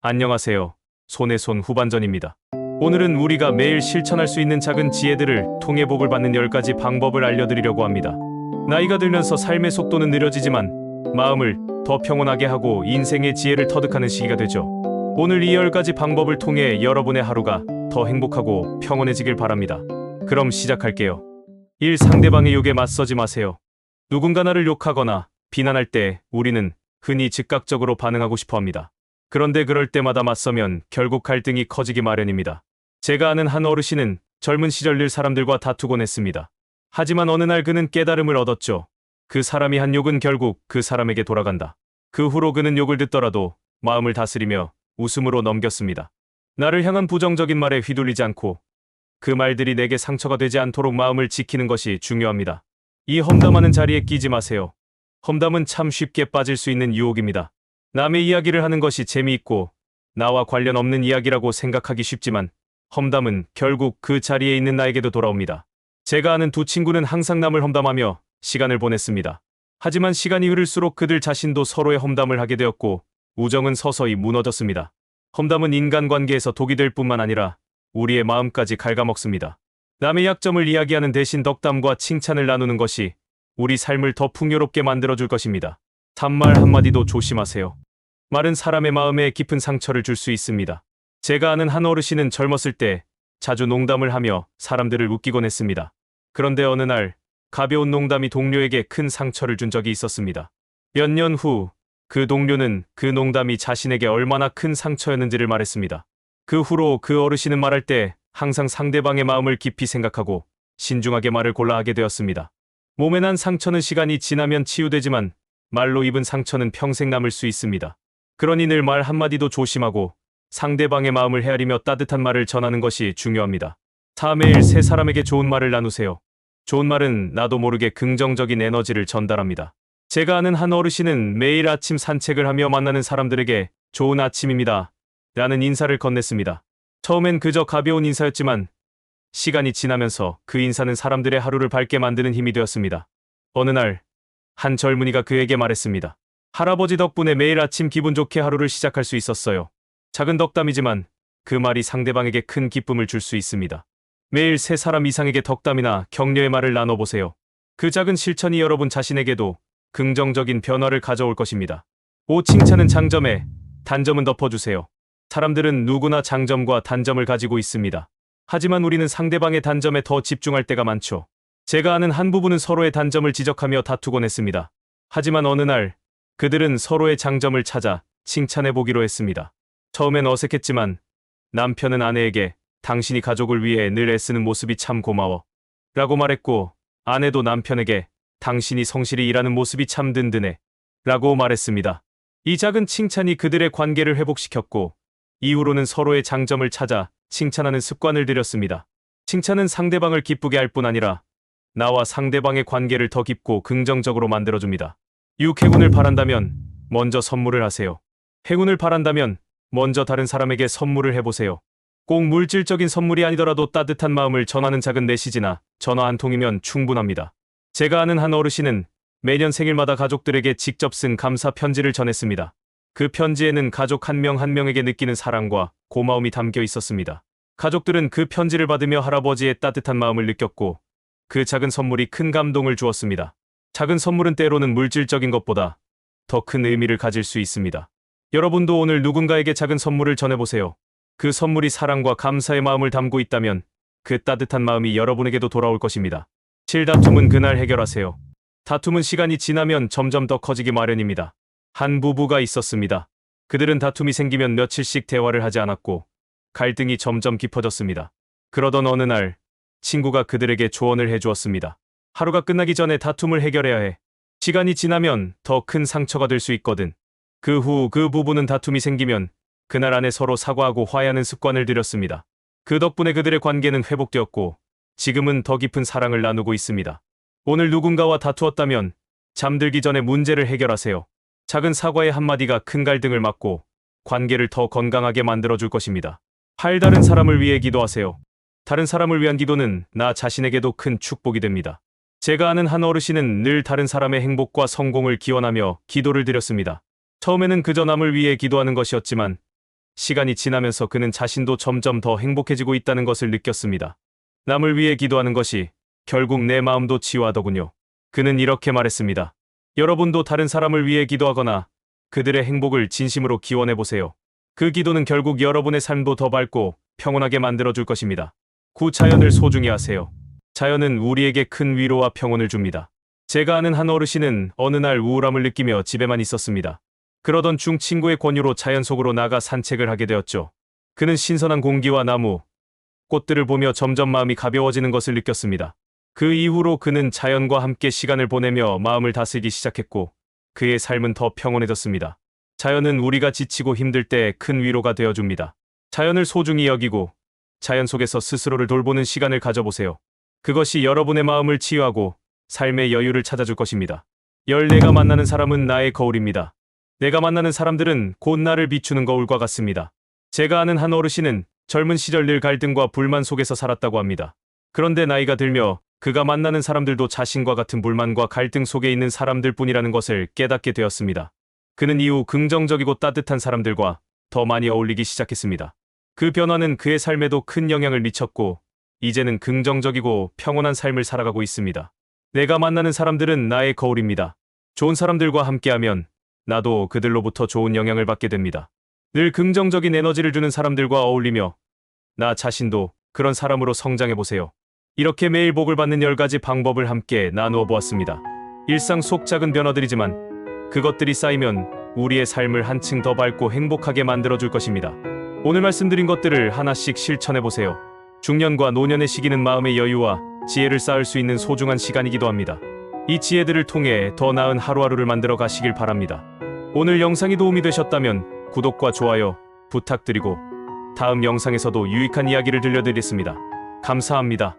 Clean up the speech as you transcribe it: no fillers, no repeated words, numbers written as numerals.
안녕하세요. 손에 손 후반전입니다. 오늘은 우리가 매일 실천할 수 있는 작은 지혜들을 통해 복을 받는 10가지 방법을 알려드리려고 합니다. 나이가 들면서 삶의 속도는 느려지지만 마음을 더 평온하게 하고 인생의 지혜를 터득하는 시기가 되죠. 오늘 이 10가지 방법을 통해 여러분의 하루가 더 행복하고 평온해지길 바랍니다. 그럼 시작할게요. 1. 상대방의 욕에 맞서지 마세요. 누군가 나를 욕하거나 비난할 때 우리는 흔히 즉각적으로 반응하고 싶어 합니다. 그런데 그럴 때마다 맞서면 결국 갈등이 커지기 마련입니다. 제가 아는 한 어르신은 젊은 시절 늘 사람들과 다투곤 했습니다. 하지만 어느 날 그는 깨달음을 얻었죠. 그 사람이 한 욕은 결국 그 사람에게 돌아간다. 그 후로 그는 욕을 듣더라도 마음을 다스리며 웃음으로 넘겼습니다. 나를 향한 부정적인 말에 휘둘리지 않고 그 말들이 내게 상처가 되지 않도록 마음을 지키는 것이 중요합니다. 이 험담하는 자리에 끼지 마세요. 험담은 참 쉽게 빠질 수 있는 유혹입니다. 남의 이야기를 하는 것이 재미있고 나와 관련 없는 이야기라고 생각하기 쉽지만 험담은 결국 그 자리에 있는 나에게도 돌아옵니다. 제가 아는 두 친구는 항상 남을 험담하며 시간을 보냈습니다. 하지만 시간이 흐를수록 그들 자신도 서로의 험담을 하게 되었고 우정은 서서히 무너졌습니다. 험담은 인간관계에서 독이 될 뿐만 아니라 우리의 마음까지 갉아먹습니다. 남의 약점을 이야기하는 대신 덕담과 칭찬을 나누는 것이 우리 삶을 더 풍요롭게 만들어줄 것입니다. 단말 한마디도 조심하세요. 말은 사람의 마음에 깊은 상처를 줄 수 있습니다. 제가 아는 한 어르신은 젊었을 때 자주 농담을 하며 사람들을 웃기곤 했습니다. 그런데 어느 날 가벼운 농담이 동료에게 큰 상처를 준 적이 있었습니다. 몇 년 후 그 동료는 그 농담이 자신에게 얼마나 큰 상처였는지를 말했습니다. 그 후로 그 어르신은 말할 때 항상 상대방의 마음을 깊이 생각하고 신중하게 말을 골라 하게 되었습니다. 몸에 난 상처는 시간이 지나면 치유되지만 말로 입은 상처는 평생 남을 수 있습니다. 그러니 늘 말 한마디도 조심하고 상대방의 마음을 헤아리며 따뜻한 말을 전하는 것이 중요합니다. 4. 매일 세 사람에게 좋은 말을 나누세요. 좋은 말은 나도 모르게 긍정적인 에너지를 전달합니다. 제가 아는 한 어르신은 매일 아침 산책을 하며 만나는 사람들에게 좋은 아침입니다 라는 인사를 건넸습니다. 처음엔 그저 가벼운 인사였지만 시간이 지나면서 그 인사는 사람들의 하루를 밝게 만드는 힘이 되었습니다. 어느 날 한 젊은이가 그에게 말했습니다. 할아버지 덕분에 매일 아침 기분 좋게 하루를 시작할 수 있었어요. 작은 덕담이지만 그 말이 상대방에게 큰 기쁨을 줄 수 있습니다. 매일 세 사람 이상에게 덕담이나 격려의 말을 나눠보세요. 그 작은 실천이 여러분 자신에게도 긍정적인 변화를 가져올 것입니다. 5. 칭찬은 장점에, 단점은 덮어주세요. 사람들은 누구나 장점과 단점을 가지고 있습니다. 하지만 우리는 상대방의 단점에 더 집중할 때가 많죠. 제가 아는 한 부부는 서로의 단점을 지적하며 다투곤 했습니다. 하지만 어느 날 그들은 서로의 장점을 찾아 칭찬해 보기로 했습니다. 처음엔 어색했지만 남편은 아내에게 당신이 가족을 위해 늘 애쓰는 모습이 참 고마워 라고 말했고 아내도 남편에게 당신이 성실히 일하는 모습이 참 든든해 라고 말했습니다. 이 작은 칭찬이 그들의 관계를 회복시켰고 이후로는 서로의 장점을 찾아 칭찬하는 습관을 들였습니다. 칭찬은 상대방을 기쁘게 할 뿐 아니라 나와 상대방의 관계를 더 깊고 긍정적으로 만들어줍니다. 6. 행운을 바란다면 먼저 선물을 하세요. 행운을 바란다면 먼저 다른 사람에게 선물을 해보세요. 꼭 물질적인 선물이 아니더라도 따뜻한 마음을 전하는 작은 메시지나 전화 한 통이면 충분합니다. 제가 아는 한 어르신은 매년 생일마다 가족들에게 직접 쓴 감사 편지를 전했습니다. 그 편지에는 가족 한 명 한 명에게 느끼는 사랑과 고마움이 담겨 있었습니다. 가족들은 그 편지를 받으며 할아버지의 따뜻한 마음을 느꼈고 그 작은 선물이 큰 감동을 주었습니다. 작은 선물은 때로는 물질적인 것보다 더 큰 의미를 가질 수 있습니다. 여러분도 오늘 누군가에게 작은 선물을 전해보세요. 그 선물이 사랑과 감사의 마음을 담고 있다면 그 따뜻한 마음이 여러분에게도 돌아올 것입니다. 7. 다툼은 그날 해결하세요. 다툼은 시간이 지나면 점점 더 커지기 마련입니다. 한 부부가 있었습니다. 그들은 다툼이 생기면 며칠씩 대화를 하지 않았고 갈등이 점점 깊어졌습니다. 그러던 어느 날 친구가 그들에게 조언을 해주었습니다. 하루가 끝나기 전에 다툼을 해결해야 해. 시간이 지나면 더 큰 상처가 될 수 있거든. 그 후 그 부부는 다툼이 생기면 그날 안에 서로 사과하고 화해하는 습관을 들였습니다. 그 덕분에 그들의 관계는 회복되었고 지금은 더 깊은 사랑을 나누고 있습니다. 오늘 누군가와 다투었다면 잠들기 전에 문제를 해결하세요. 작은 사과의 한마디가 큰 갈등을 막고 관계를 더 건강하게 만들어줄 것입니다. 8. 다른 사람을 위해 기도하세요. 다른 사람을 위한 기도는 나 자신에게도 큰 축복이 됩니다. 제가 아는 한 어르신은 늘 다른 사람의 행복과 성공을 기원하며 기도를 드렸습니다. 처음에는 그저 남을 위해 기도하는 것이었지만 시간이 지나면서 그는 자신도 점점 더 행복해지고 있다는 것을 느꼈습니다. 남을 위해 기도하는 것이 결국 내 마음도 치유하더군요. 그는 이렇게 말했습니다. 여러분도 다른 사람을 위해 기도하거나 그들의 행복을 진심으로 기원해 보세요. 그 기도는 결국 여러분의 삶도 더 밝고 평온하게 만들어줄 것입니다. 9. 자연을 소중히 하세요. 자연은 우리에게 큰 위로와 평온을 줍니다. 제가 아는 한 어르신은 어느 날 우울함을 느끼며 집에만 있었습니다. 그러던 중 친구의 권유로 자연 속으로 나가 산책을 하게 되었죠. 그는 신선한 공기와 나무, 꽃들을 보며 점점 마음이 가벼워지는 것을 느꼈습니다. 그 이후로 그는 자연과 함께 시간을 보내며 마음을 다스리기 시작했고 그의 삶은 더 평온해졌습니다. 자연은 우리가 지치고 힘들 때 큰 위로가 되어줍니다. 자연을 소중히 여기고 자연 속에서 스스로를 돌보는 시간을 가져보세요. 그것이 여러분의 마음을 치유하고 삶의 여유를 찾아줄 것입니다. 내가 만나는 사람은 나의 거울입니다. 내가 만나는 사람들은 곧 나를 비추는 거울과 같습니다. 제가 아는 한 어르신은 젊은 시절 늘 갈등과 불만 속에서 살았다고 합니다. 그런데 나이가 들며 그가 만나는 사람들도 자신과 같은 불만과 갈등 속에 있는 사람들뿐이라는 것을 깨닫게 되었습니다. 그는 이후 긍정적이고 따뜻한 사람들과 더 많이 어울리기 시작했습니다. 그 변화는 그의 삶에도 큰 영향을 미쳤고 이제는 긍정적이고 평온한 삶을 살아가고 있습니다. 내가 만나는 사람들은 나의 거울입니다. 좋은 사람들과 함께하면 나도 그들로부터 좋은 영향을 받게 됩니다. 늘 긍정적인 에너지를 주는 사람들과 어울리며 나 자신도 그런 사람으로 성장해보세요. 이렇게 매일 복을 받는 10가지 방법을 함께 나누어 보았습니다. 일상 속 작은 변화들이지만 그것들이 쌓이면 우리의 삶을 한층 더 밝고 행복하게 만들어줄 것입니다. 오늘 말씀드린 것들을 하나씩 실천해보세요. 중년과 노년의 시기는 마음의 여유와 지혜를 쌓을 수 있는 소중한 시간이기도 합니다. 이 지혜들을 통해 더 나은 하루하루를 만들어 가시길 바랍니다. 오늘 영상이 도움이 되셨다면 구독과 좋아요 부탁드리고 다음 영상에서도 유익한 이야기를 들려드리겠습니다. 감사합니다.